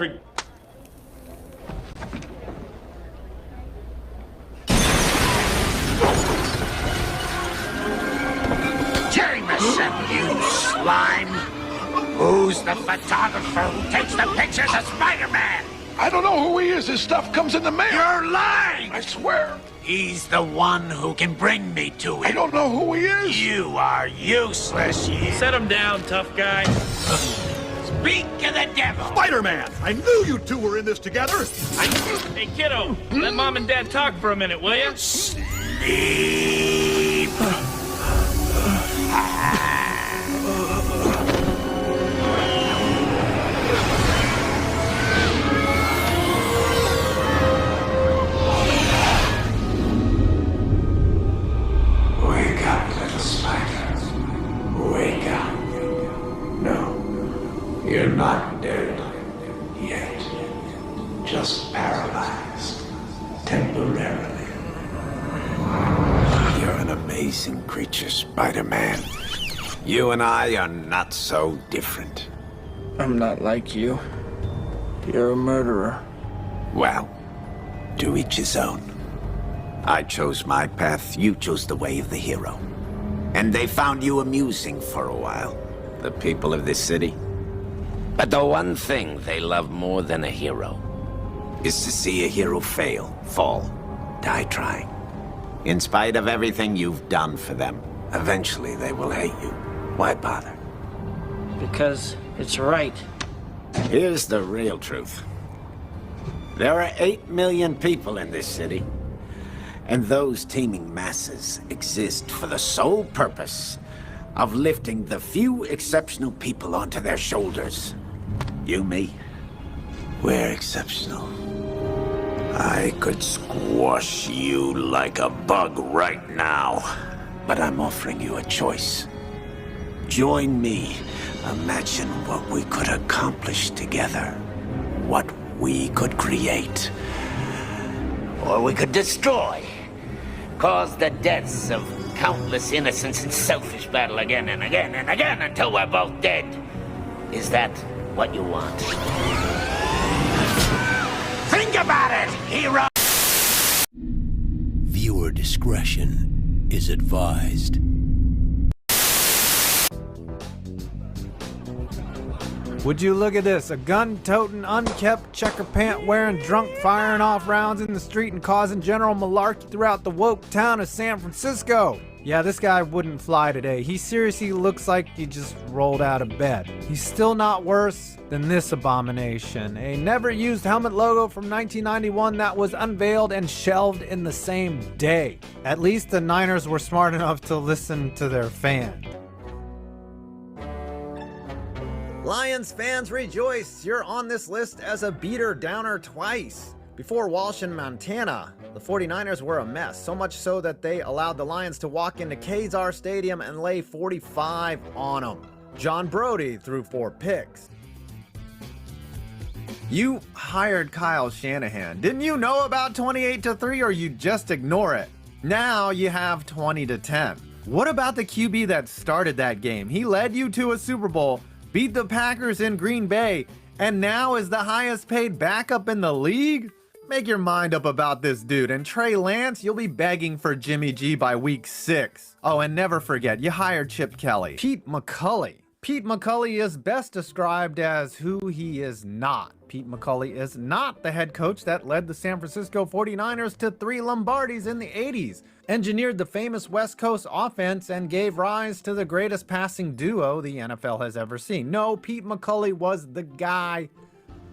concrete. Jameson, you slime! Who's the photographer who takes the pictures of Spider-Man? I don't know who he is. His stuff comes in the mail. You're lying! I swear. He's the one who can bring me to him. I don't know who he is. You are useless, you. Set him down, tough guy. Speak of the devil! Spider-Man! I knew you two were in this together! Hey, kiddo, let Mom and Dad talk for a minute, will ya? Sleep! Wake up, little spider. Wake up. No, you're not dead yet. Just paralyzed. Temporarily. You're an amazing creature, Spider-Man. You and I are not so different. I'm not like you. You're a murderer. Well, to each his own. I chose my path, you chose the way of the hero. And they found you amusing for a while, the people of this city. But the one thing they love more than a hero is to see a hero fail, fall, die trying. In spite of everything you've done for them, eventually they will hate you. Why bother? Because it's right. Here's the real truth. There are 8 million people in this city. And those teeming masses exist for the sole purpose of lifting the few exceptional people onto their shoulders. You, me, we're exceptional. I could squash you like a bug right now, but I'm offering you a choice. Join me. Imagine what we could accomplish together. What we could create. Or we could destroy. Cause the deaths of countless innocents in selfish battle again and again and again until we're both dead. Is that what you want? Think about it, hero! Viewer discretion is advised. Would you look at this? A gun-toting, unkept, checker pant-wearing drunk firing off rounds in the street and causing general malarkey throughout the woke town of San Francisco. Yeah, this guy wouldn't fly today. He seriously looks like he just rolled out of bed. He's still not worse than this abomination. A never-used helmet logo from 1991 that was unveiled and shelved in the same day. At least the Niners were smart enough to listen to their fans. Lions fans rejoice! You're on this list as a beater downer twice. Before Walsh and Montana, the 49ers were a mess, so much so that they allowed the Lions to walk into Kezar Stadium and lay 45 on them. John Brody threw 4 picks. You hired Kyle Shanahan. Didn't you know about 28-3 or you just ignore it? Now you have 20-10. What about the QB that started that game? He led you to a Super Bowl, beat the Packers in Green Bay, and now is the highest paid backup in the league? Make your mind up about this dude. And Trey Lance, you'll be begging for Jimmy G by week 6. Oh, and never forget, you hired Chip Kelly. Pete McCulley. Pete McCulley is best described as who he is not. Pete McCulley is not the head coach that led the San Francisco 49ers to 3 Lombardis in the 80s, engineered the famous West Coast offense, and gave rise to the greatest passing duo the NFL has ever seen. No, Pete McCulley was the guy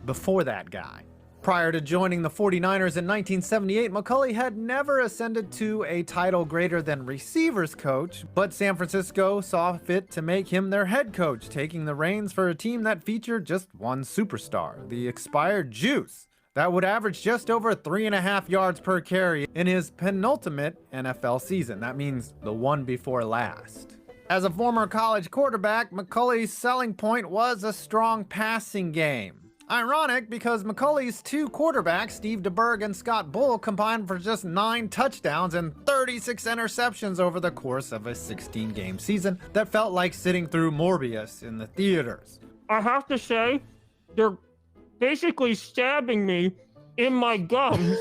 before that guy. Prior to joining the 49ers in 1978, McCulley had never ascended to a title greater than receivers coach, but San Francisco saw fit to make him their head coach, taking the reins for a team that featured just one superstar, the expired Juice, that would average just over 3.5 yards per carry in his penultimate NFL season. That means the one before last. As a former college quarterback, McCulley's selling point was a strong passing game. Ironic because McCulley's 2 quarterbacks, Steve DeBerg and Scott Bull, combined for just 9 touchdowns and 36 interceptions over the course of a 16-game season that felt like sitting through Morbius in the theaters. I have to say, they're basically stabbing me in my gums.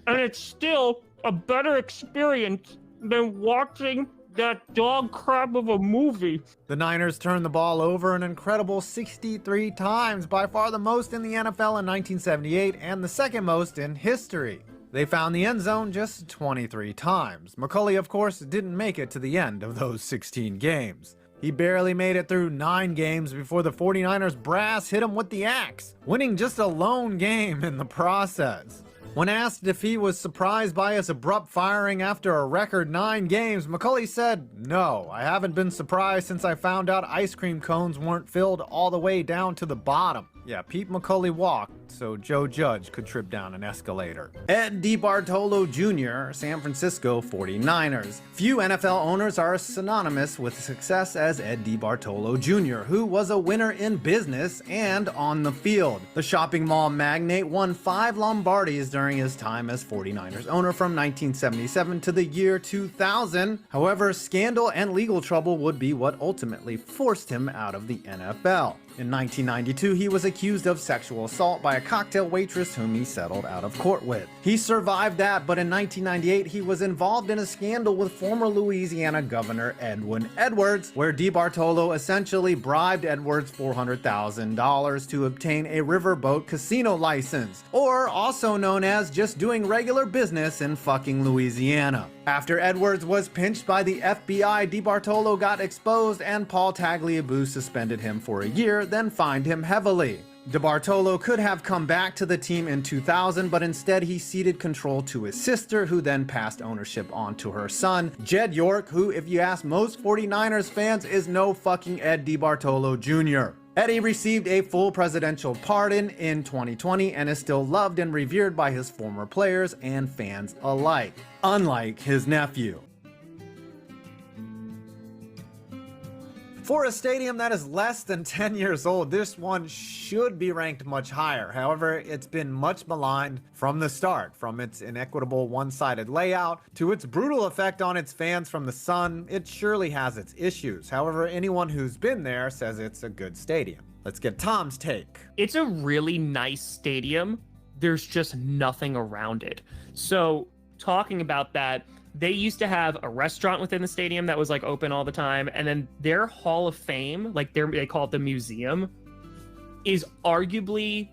And it's still a better experience than watching that dog crap of a movie. The Niners turned the ball over an incredible 63 times, by far the most in the NFL in 1978 and the second most in history. They found the end zone just 23 times. McCulley, of course, didn't make it to the end of those 16 games. He barely made it through 9 games before the 49ers brass hit him with the axe, winning just a lone game in the process. When asked if he was surprised by his abrupt firing after a record 9 games, McCulley said, "No, I haven't been surprised since I found out ice cream cones weren't filled all the way down to the bottom." Yeah, Pete McCulley walked so Joe Judge could trip down an escalator. Ed DeBartolo Jr., San Francisco 49ers. Few NFL owners are synonymous with success as Ed DeBartolo Jr., who was a winner in business and on the field. The shopping mall magnate won 5 Lombardis during his time as 49ers owner from 1977 to the year 2000. However, scandal and legal trouble would be what ultimately forced him out of the NFL. In 1992, he was accused of sexual assault by a cocktail waitress whom he settled out of court with. He survived that, but in 1998, he was involved in a scandal with former Louisiana Governor Edwin Edwards, where DeBartolo essentially bribed Edwards $400,000 to obtain a riverboat casino license, or also known as just doing regular business in fucking Louisiana. After Edwards was pinched by the FBI, DeBartolo got exposed and Paul Tagliabue suspended him for a year, then fined him heavily. DeBartolo could have come back to the team in 2000, but instead he ceded control to his sister, who then passed ownership on to her son, Jed York, who, if you ask most 49ers fans, is no fucking Ed DeBartolo Jr. Eddie received a full presidential pardon in 2020 and is still loved and revered by his former players and fans alike, unlike his nephew. For a stadium that is less than 10 years old, this one should be ranked much higher. However, it's been much maligned from the start, from its inequitable one-sided layout to its brutal effect on its fans from the sun. It surely has its issues. However, anyone who's been there says it's a good stadium. Let's get Tom's take. It's a really nice stadium. There's just nothing around it. So, talking about that, they used to have a restaurant within the stadium that was like open all the time, and then their Hall of Fame, like they call it the museum, is arguably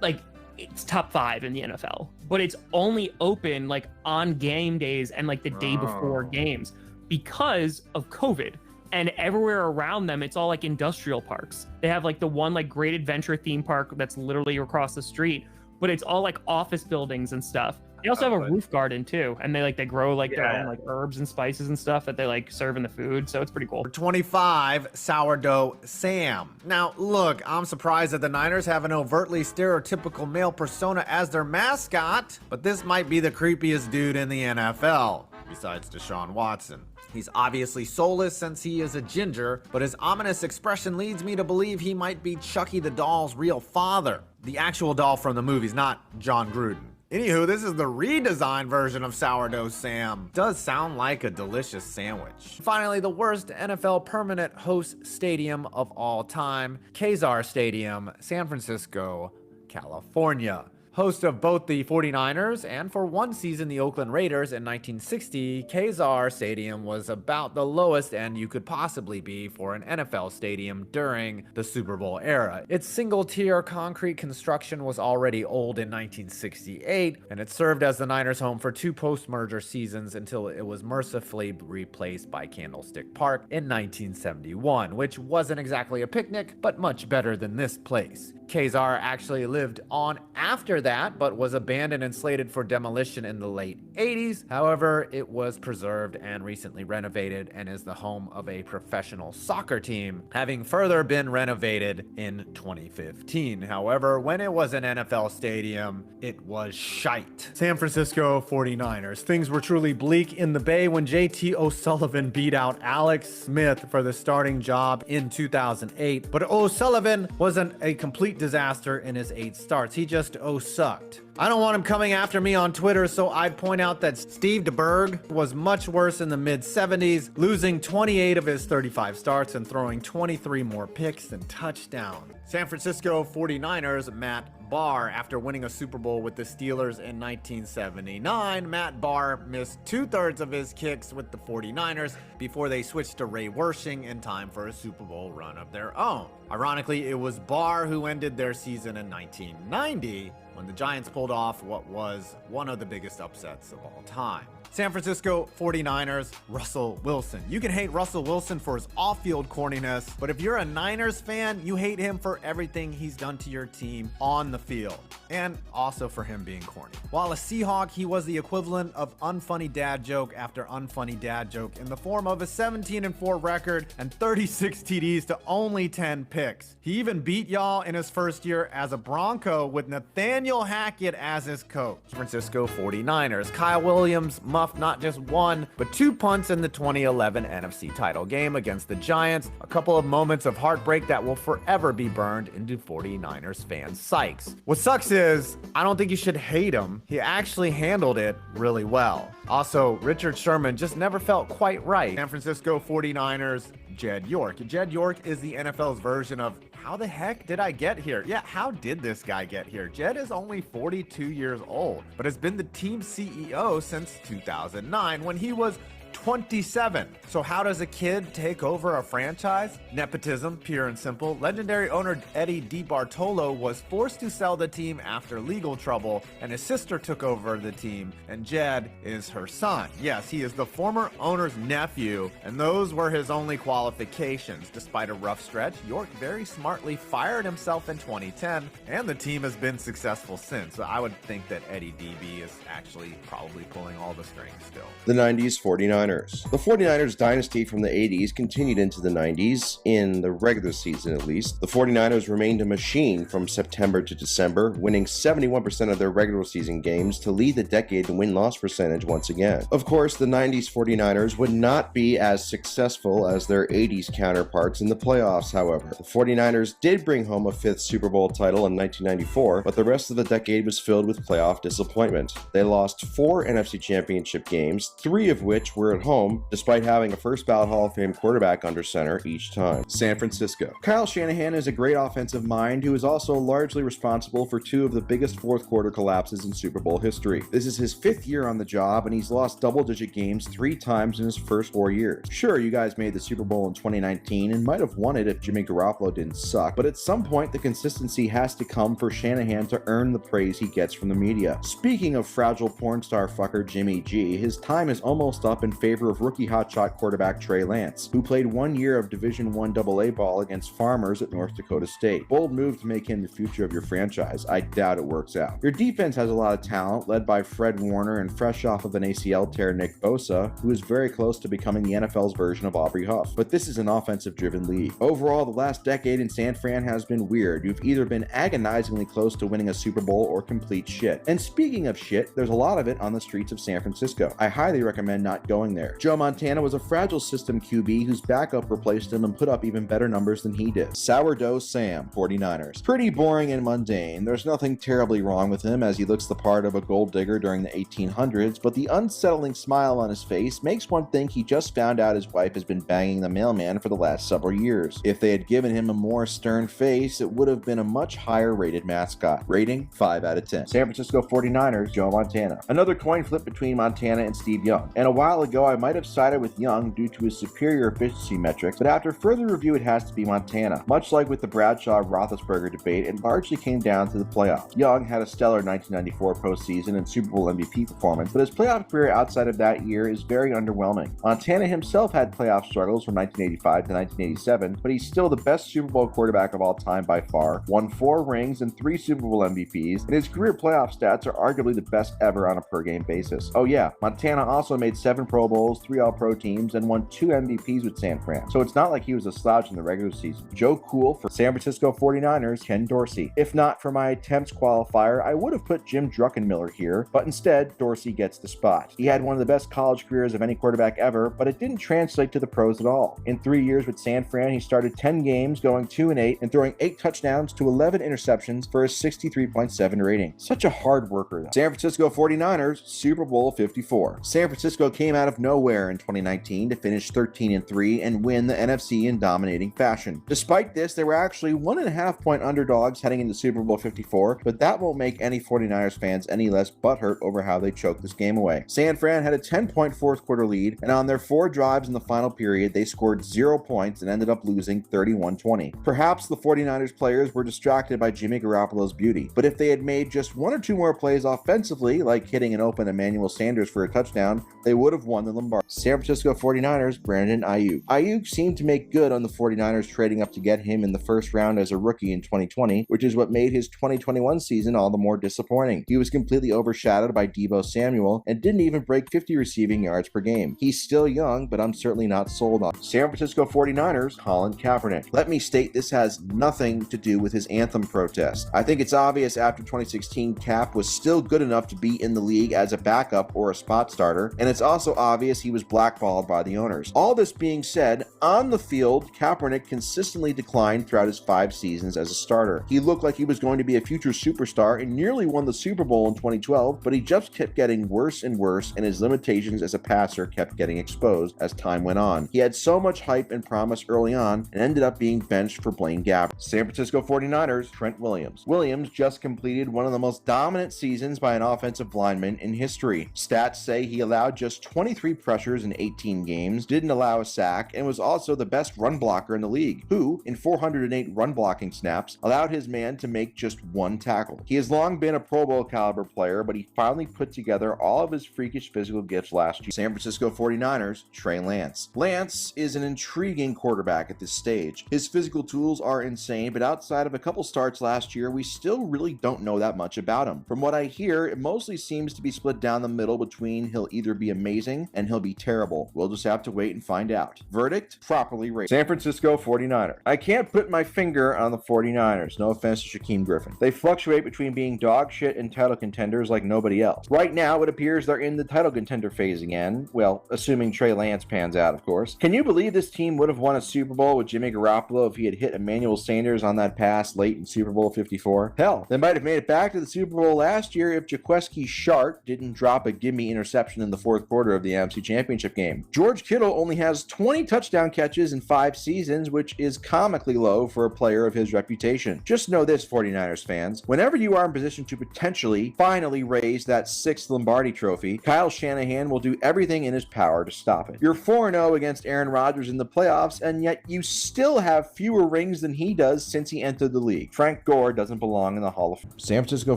like it's top 5 in the NFL, but it's only open like on game days and like the day before games because of COVID. And everywhere around them, it's all like industrial parks. They have like the one like Great Adventure theme park that's literally across the street, but it's all like office buildings and stuff. They also have a roof garden too, and they grow like their own like herbs and spices and stuff that they like serve in the food, so it's pretty cool. 25, Sourdough Sam. Now, look, I'm surprised that the Niners have an overtly stereotypical male persona as their mascot, but this might be the creepiest dude in the NFL, besides Deshaun Watson. He's obviously soulless since he is a ginger, but his ominous expression leads me to believe he might be Chucky the doll's real father. The actual doll from the movies, not John Gruden. Anywho, this is the redesigned version of Sourdough Sam. Does sound like a delicious sandwich. Finally, the worst NFL permanent host stadium of all time, Kezar Stadium, San Francisco, California. Host of both the 49ers and for one season the Oakland Raiders in 1960, Kezar Stadium was about the lowest end you could possibly be for an NFL stadium during the Super Bowl era. Its single-tier concrete construction was already old in 1968, and it served as the Niners' home for 2 post-merger seasons until it was mercifully replaced by Candlestick Park in 1971, which wasn't exactly a picnic, but much better than this place. Kezar actually lived on after that, but was abandoned and slated for demolition in the late 80s. However, it was preserved and recently renovated and is the home of a professional soccer team, having further been renovated in 2015. However, when it was an NFL stadium, it was shite. San Francisco 49ers. Things were truly bleak in the Bay when JT O'Sullivan beat out Alex Smith for the starting job in 2008, but O'Sullivan wasn't a complete disaster in his 8 starts. He just sucked. I don't want him coming after me on Twitter, so I'd point out that Steve DeBerg was much worse in the mid-70s, losing 28 of his 35 starts and throwing 23 more picks than touchdowns. San Francisco 49ers Matt Barr. After winning a Super Bowl with the Steelers in 1979, Matt Barr missed 2/3 of his kicks with the 49ers before they switched to Ray Wersching in time for a Super Bowl run of their own. Ironically, it was Barr who ended their season in 1990 when the Giants pulled off what was one of the biggest upsets of all time. San Francisco 49ers, Russell Wilson. You can hate Russell Wilson for his off-field corniness, but if you're a Niners fan, you hate him for everything he's done to your team on the field, and also for him being corny. While a Seahawk, he was the equivalent of unfunny dad joke after unfunny dad joke in the form of a 17-4 record and 36 TDs to only 10 picks. He even beat y'all in his first year as a Bronco with Nathaniel Hackett as his coach. San Francisco 49ers, Kyle Williams muffed not just one, but 2 punts in the 2011 NFC title game against the Giants, a couple of moments of heartbreak that will forever be burned into 49ers fans' psyches. What sucks is, I don't think you should hate him. He actually handled it really well. Also, Richard Sherman just never felt quite right. San Francisco 49ers, Jed York. Jed York is the NFL's version of, how the heck did I get here? Yeah, how did this guy get here? Jed is only 42 years old, but has been the team's CEO since 2009 when he was 27. So how does a kid take over a franchise? Nepotism, pure and simple. Legendary owner Eddie DeBartolo was forced to sell the team after legal trouble, and his sister took over the team, and Jed is her son. Yes, he is the former owner's nephew, and those were his only qualifications. Despite a rough stretch, York very smartly fired himself in 2010, and the team has been successful since. So I would think that Eddie DB is actually probably pulling all the strings still. The 90s 49ers. The 49ers dynasty from the 80s continued into the 90s, in the regular season at least. The 49ers remained a machine from September to December, winning 71% of their regular season games to lead the decade in win-loss percentage once again. Of course, the 90s 49ers would not be as successful as their 80s counterparts in the playoffs, however. The 49ers did bring home a 5th Super Bowl title in 1994, but the rest of the decade was filled with playoff disappointment. They lost 4 NFC Championship games, 3 of which were at home, despite having a first ballot Hall of Fame quarterback under center each time. San Francisco. Kyle Shanahan is a great offensive mind who is also largely responsible for 2 of the biggest fourth quarter collapses in Super Bowl history. This is his 5th year on the job, and he's lost double-digit games 3 times in his first 4 years. Sure, you guys made the Super Bowl in 2019 and might have won it if Jimmy Garoppolo didn't suck, but at some point the consistency has to come for Shanahan to earn the praise he gets from the media. Speaking of fragile porn star fucker Jimmy G, his time is almost up in favor of rookie hotshot quarterback Trey Lance, who played 1 year of Division I AA ball against Farmers at North Dakota State. Bold move to make him the future of your franchise. I doubt it works out. Your defense has a lot of talent, led by Fred Warner and fresh off of an ACL tear Nick Bosa, who is very close to becoming the NFL's version of Aubrey Huff. But this is an offensive-driven league. Overall, the last decade in San Fran has been weird. You've either been agonizingly close to winning a Super Bowl or complete shit. And speaking of shit, there's a lot of it on the streets of San Francisco. I highly recommend not going there. Joe Montana was a fragile system QB whose backup replaced him and put up even better numbers than he did. Sourdough Sam, 49ers. Pretty boring and mundane. There's nothing terribly wrong with him as he looks the part of a gold digger during the 1800s, but the unsettling smile on his face makes one think he just found out his wife has been banging the mailman for the last several years. If they had given him a more stern face, it would have been a much higher rated mascot. Rating 5 out of 10. San Francisco 49ers, Joe Montana. Another coin flip between Montana and Steve Young. And a while ago I might have sided with Young due to his superior efficiency metrics, but after further review it has to be Montana. Much like with the Bradshaw-Roethlisberger debate, it largely came down to the playoffs. Young had a stellar 1994 postseason and Super Bowl MVP performance, but his playoff career outside of that year is very underwhelming. Montana himself had playoff struggles from 1985 to 1987, but he's still the best Super Bowl quarterback of all time by far, won 4 rings and 3 Super Bowl MVPs, and his career playoff stats are arguably the best ever on a per-game basis. Oh yeah, Montana also made 7 Pro Bowls, 3 All-Pro teams, and won 2 MVPs with San Fran, so it's not like he was a slouch in the regular season. Joe Cool for San Francisco 49ers, Ken Dorsey. If not for my attempts qualifier, I would have put Jim Druckenmiller here, but instead, Dorsey gets the spot. He had one of the best college careers of any quarterback ever, but it didn't translate to the pros at all. In 3 years with San Fran, he started 10 games, going 2-8, and throwing 8 touchdowns to 11 interceptions for a 63.7 rating. Such a hard worker, though. San Francisco 49ers, Super Bowl 54. San Francisco came out of nowhere in 2019 to finish 13-3 and win the NFC in dominating fashion. Despite this, they were actually 1.5-point underdogs heading into Super Bowl 54, but that won't make any 49ers fans any less butthurt over how they choked this game away. San Fran had a 10-point fourth quarter lead, and on their 4 drives in the final period, they scored 0 points and ended up losing 31-20. Perhaps the 49ers players were distracted by Jimmy Garoppolo's beauty, but if they had made just 1 or 2 more plays offensively, like hitting an open Emmanuel Sanders for a touchdown, they would have won the Lombardi. San Francisco 49ers, Brandon Ayuk. Ayuk seemed to make good on the 49ers trading up to get him in the first round as a rookie in 2020, which is what made his 2021 season all the more disappointing. He was completely overshadowed by Deebo Samuel and didn't even break 50 receiving yards per game. He's still young, but I'm certainly not sold on. San Francisco 49ers, Colin Kaepernick. Let me state this has nothing to do with his anthem protest. I think it's obvious after 2016 Cap was still good enough to be in the league as a backup or a spot starter, and it's also obvious he was blackballed by the owners. All this being said, on the field, Kaepernick consistently declined throughout his 5 seasons as a starter. He looked like he was going to be a future superstar and nearly won the Super Bowl in 2012, but he just kept getting worse and worse, and his limitations as a passer kept getting exposed as time went on. He had so much hype and promise early on and ended up being benched for Blaine Gabbert. San Francisco 49ers, Trent Williams. Williams just completed one of the most dominant seasons by an offensive lineman in history. Stats say he allowed just 23 pressures in 18 games, didn't allow a sack, and was also the best run blocker in the league, who, in 408 run blocking snaps, allowed his man to make just 1 tackle. He has long been a Pro Bowl caliber player, but he finally put together all of his freakish physical gifts last year. San Francisco 49ers, Trey Lance. Lance is an intriguing quarterback at this stage. His physical tools are insane, but outside of a couple starts last year, we still really don't know that much about him. From what I hear, it mostly seems to be split down the middle between he'll either be amazing and he'll be terrible. We'll just have to wait and find out. Verdict, properly rated. San Francisco 49ers. I can't put my finger on the 49ers. No offense to Shaquem Griffin. They fluctuate between being dog shit and title contenders like nobody else. Right now, it appears they're in the title contender phase again. Well, assuming Trey Lance pans out, of course. Can you believe this team would have won a Super Bowl with Jimmy Garoppolo if he had hit Emmanuel Sanders on that pass late in Super Bowl 54? Hell, they might have made it back to the Super Bowl last year if Jaqueski Sharp didn't drop a gimme interception in the fourth quarter of the NFC Championship game. George Kittle only has 20 touchdown catches in 5 seasons, which is comically low for a player of his reputation. Just know this, 49ers fans. Whenever you are in position to potentially finally raise that 6th Lombardi trophy, Kyle Shanahan will do everything in his power to stop it. You're 4-0 against Aaron Rodgers in the playoffs, and yet you still have fewer rings than he does since he entered the league. Frank Gore doesn't belong in the Hall of Fame. San Francisco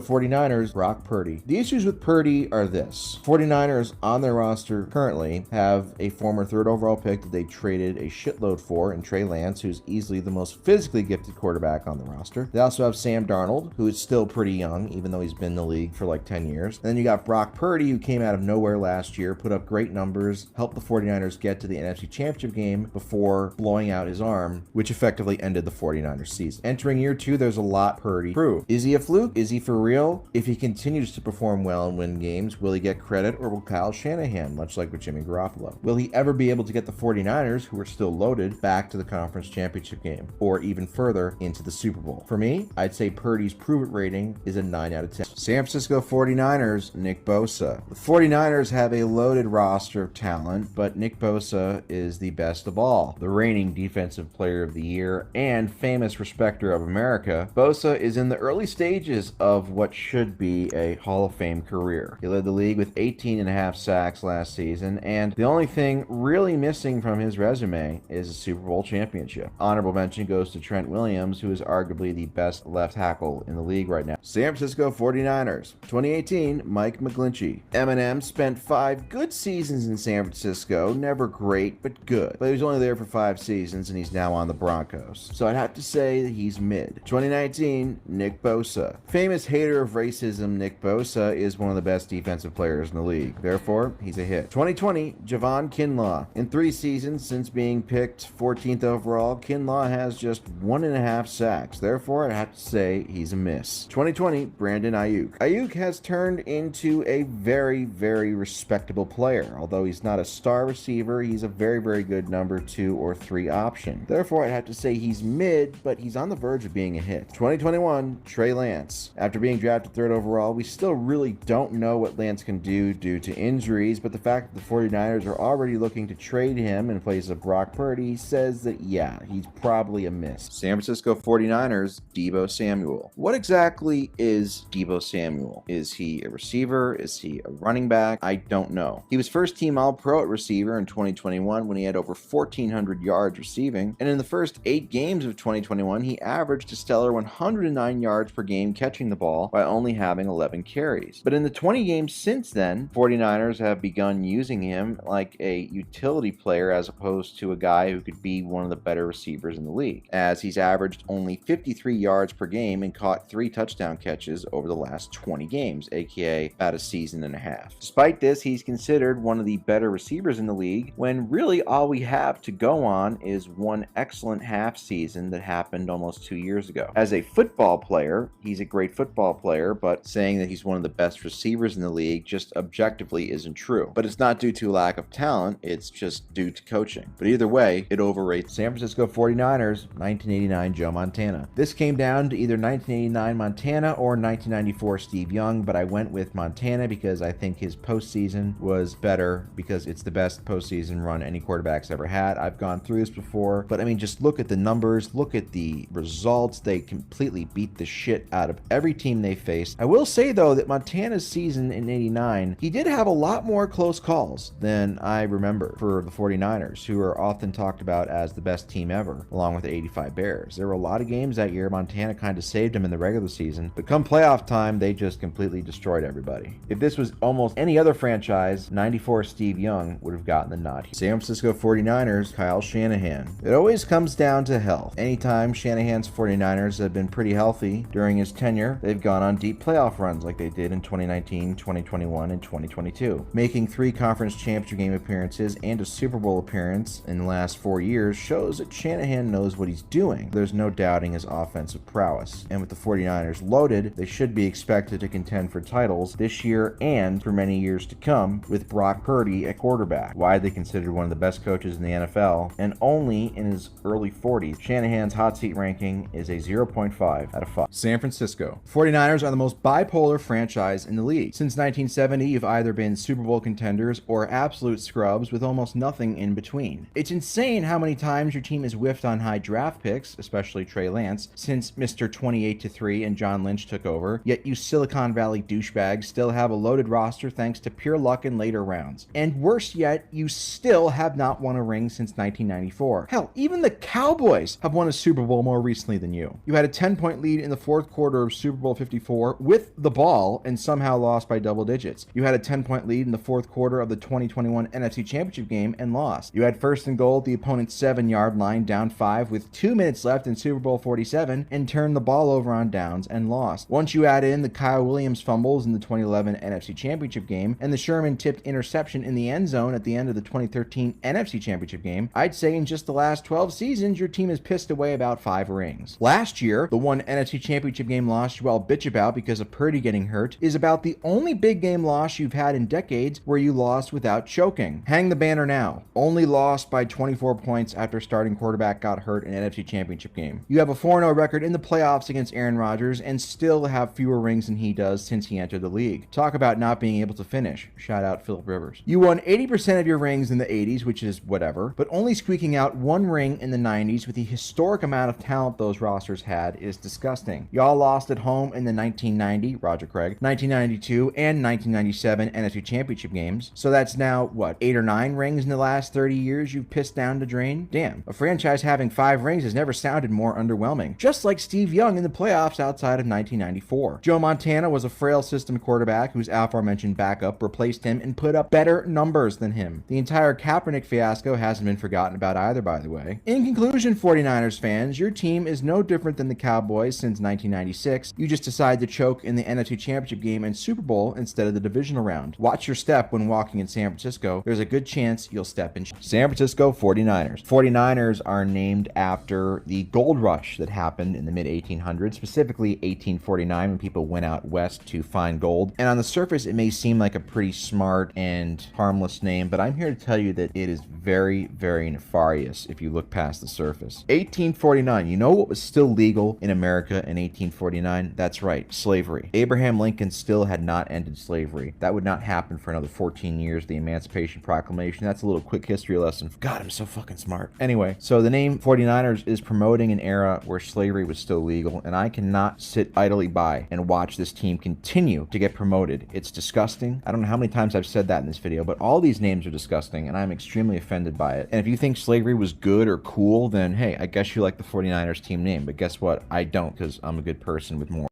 49ers, Brock Purdy. The issues with Purdy are this. 49ers on their roster currently have a former 3rd overall pick that they traded a shitload for in Trey Lance, who's easily the most physically gifted quarterback on the roster. They also have Sam Darnold, who is still pretty young, even though he's been in the league for like 10 years. And then you got Brock Purdy, who came out of nowhere last year, put up great numbers, helped the 49ers get to the NFC Championship game before blowing out his arm, which effectively ended the 49ers season. Entering year 2, there's a lot Purdy prove. Is he a fluke? Is he for real? If he continues to perform well and win games, will he get credit, or will Kyle Shanahan, much like with Jimmy Garoppolo? Will he ever be able to get the 49ers, who are still loaded, back to the conference championship game, or even further into the Super Bowl? For me, I'd say Purdy's prove-it rating is a 9 out of 10. San Francisco 49ers, Nick Bosa. The 49ers have a loaded roster of talent, but Nick Bosa is the best of all. The reigning Defensive Player of the Year and famous respecter of America, Bosa is in the early stages of what should be a Hall of Fame career. He led the league with 18.5 sacks last season, and the only thing really missing from his resume is a Super Bowl championship. Honorable mention goes to Trent Williams, who is arguably the best left tackle in the league right now. San Francisco 49ers. 2018, Mike McGlinchey. Eminem spent 5 good seasons in San Francisco. Never great, but good. But he was only there for 5 seasons, and he's now on the Broncos. So I'd have to say that he's mid. 2019, Nick Bosa. Famous hater of racism, Nick Bosa is one of the best defensive players in the league. Therefore, he's a hit. 2020, Javon Kinlaw. In 3 seasons since being picked 14th overall, Kinlaw has just 1.5 sacks. Therefore, I'd have to say he's a miss. 2020, Brandon Ayuk. Ayuk has turned into a very, very respectable player. Although he's not a star receiver, he's a very, very good number 2 or 3 option. Therefore, I'd have to say he's mid, but he's on the verge of being a hit. 2021, Trey Lance. After being drafted 3rd overall, we still really don't know what Lance can do due to injuries, but the fact that the 49ers are already looking to trade him in place of Brock Purdy, says that, yeah, he's probably a miss. San Francisco 49ers, Deebo Samuel. What exactly is Deebo Samuel? Is he a receiver? Is he a running back? I don't know. He was first team All-Pro at receiver in 2021 when he had over 1,400 yards receiving, and in the first 8 games of 2021, he averaged a stellar 109 yards per game catching the ball by only having 11 carries. But in the 20 games since then, 49ers have begun using him like a utility player as opposed to a guy who could be one of the better receivers in the league, as he's averaged only 53 yards per game and caught 3 touchdown catches over the last 20 games, aka about a season and a half. Despite this, he's considered one of the better receivers in the league, when really all we have to go on is one excellent half season that happened almost 2 years ago. As a football player, he's a great football player, but saying that he's one of the best receivers in the league just objectively isn't true. But it's not due to lack of talent, it's just due to coaching. But either way, it overrates San Francisco 49ers, 1989 Joe Montana. This came down to either 1989 Montana or 1994 Steve Young, but I went with Montana because I think his postseason was better because it's the best postseason run any quarterback's ever had. I've gone through this before, but I mean, just look at the numbers, look at the results. They completely beat the shit out of every team they faced. I will say, though, that Montana's season in 89, he did have a lot more close calls than I remember for the 49ers, who are often talked about as the best team ever, along with the 85 Bears. There were a lot of games that year Montana kind of saved them in the regular season, but come playoff time, they just completely destroyed everybody. If this was almost any other franchise, 94 Steve Young would have gotten the nod here. San Francisco 49ers, Kyle Shanahan. It always comes down to health. Anytime Shanahan's 49ers have been pretty healthy during his tenure, they've gone on deep playoff runs like they did in 2019, 2021, and 2022. Making 3 conference championship game appearances and a Super Bowl appearance in the last 4 years shows that Shanahan knows what he's doing. There's no doubting his offensive prowess. And with the 49ers loaded, they should be expected to contend for titles this year and for many years to come, with Brock Purdy at quarterback, widely considered one of the best coaches in the NFL, and only in his early 40s. Shanahan's hot seat ranking is a 0.5 out of 5. San Francisco. 49ers are the most bipolar franchise in the league. Since 1970, you've either been Super Bowl contenders or absolute scrubs with almost nothing in between. It's insane how many times your team has whiffed on high draft picks, especially Trey Lance, since Mr. 28-3 and John Lynch took over, yet you Silicon Valley douchebags still have a loaded roster thanks to pure luck in later rounds. And worse yet, you still have not won a ring since 1994. Hell, even the Cowboys have won a Super Bowl more recently than you. You had a 10-point lead in the fourth quarter of Super Bowl 54 with the ball and somehow lost by double digits. You had a 10-point lead in the fourth quarter of the 2021 NFC Championship game and lost. You had first and goal at the opponent's 7-yard line, down 5 with 2 minutes left in Super Bowl 47, and turned the ball over on downs and lost. Once you add in the Kyle Williams fumbles in the 2011 NFC Championship game and the Sherman tipped interception in the end zone at the end of the 2013 NFC Championship game, I'd say in just the last 12 seasons, your team has pissed away about 5 rings. Last year, the one NFC Championship game loss you all bitch about because of Purdy getting hurt is about the only big game loss you've had in decades where you lost without choking. Hang the banner now. Only lost by 24 points after starting quarterback got hurt in an NFC Championship game. You have a 4-0 record in the playoffs against Aaron Rodgers and still have fewer rings than he does since he entered the league. Talk about not being able to finish. Shout out Philip Rivers. You won 80% of your rings in the 80s, which is whatever, but only squeaking out 1 ring in the 90s with the historic amount of talent those rosters had is disgusting. Y'all lost at home in the 1990, Roger Craig, 1992, and 1997 NFC Championship games. So that's now, what, 8 or 9 rings in the last 30 years you've pissed down the drain? Damn, a franchise having 5 rings has never sounded more underwhelming. Just like Steve Young in the playoffs outside of 1994. Joe Montana was a frail system quarterback whose aforementioned backup replaced him and put up better numbers than him. The entire Kaepernick fiasco hasn't been forgotten about either, by the way. In conclusion, 49ers fans, your team is no different than the Cowboys since 1996. You just decided to choke in the NFC Championship game and Super Bowl instead of the divisional round. Watch your step when walking in San Francisco. There's a good chance you'll step in. San Francisco 49ers. 49ers are named after the gold rush that happened in the mid-1800s, specifically 1849, when people went out west to find gold. And on the surface, it may seem like a pretty smart and harmless name, but I'm here to tell you that it is very, very nefarious if you look past the surface. 1849, you know what was still legal in America in 1849? That's right, slavery. Abraham Lincoln still had not ended slavery. That would not happen for another 14 years of the Emancipation Proclamation. That's a little quick history lesson. God, I'm so fucking smart. Anyway, so the name 49ers is promoting an era where slavery was still legal, and I cannot sit idly by and watch this team continue to get promoted. It's disgusting. I don't know how many times I've said that in this video, but all these names are disgusting, and I'm extremely offended by it. And if you think slavery was good or cool, then hey, I guess you like the 49ers team name, but guess what? I don't, because I'm a good person with morals.